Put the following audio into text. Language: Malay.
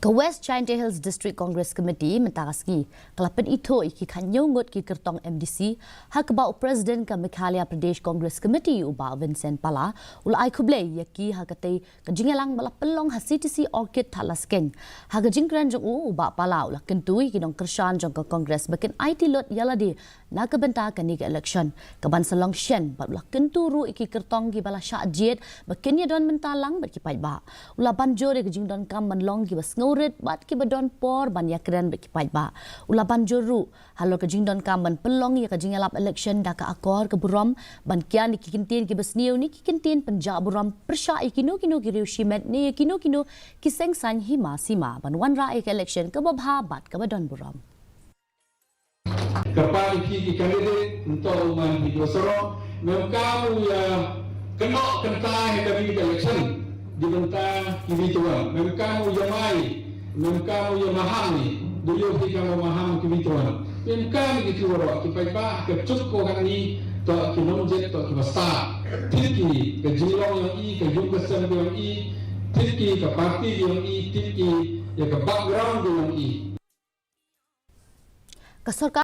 Wjhd Hills District Congress Committee mentaski kelapen itu iki kan Ngut ki Kyrtong MDC hak bau Presiden ke Meghalaya Pradesh Congress Committee uba Vincent Pala ulai kuble yaki hakate kejingelang bala pelong HASI Orchid Thalasken hak jingkran jong uba Pala ula kentui ki dong kershan jong ke Congress bakin IT lot yaladi na kebenta kani ke election keban selong shen bat ula kenturu iki Kyrtong ki bala Wjhd bakin ya don mentalang bat ki pai ba ula banjore kejing don kam manlong ki bas bat ki badon por ban yakran be ki ba ulaban joru halo ke jingdon kaman pelong ya ke jingalap election da ka akor ke buram ban kian ki kintin ki besniu ni ki kintin penja buram persya ikino kino ki riushimet ni kino ki sengsan hima sima ban wan ra ke election ke babha bat ke badon buram kapal ki candidate untuk man di dosoro memkamu ya kena kentai dari election dibentang kibituan memkamu jamai memkamu yang memahami dulu kita memahami kebituan memkamu itu orang kita bah kecut orang ini tak kinonjet tak kibasta tiki ke jilong yang i ke jungkesan yang i tiki ke parti yang i tiki ya ke background yang i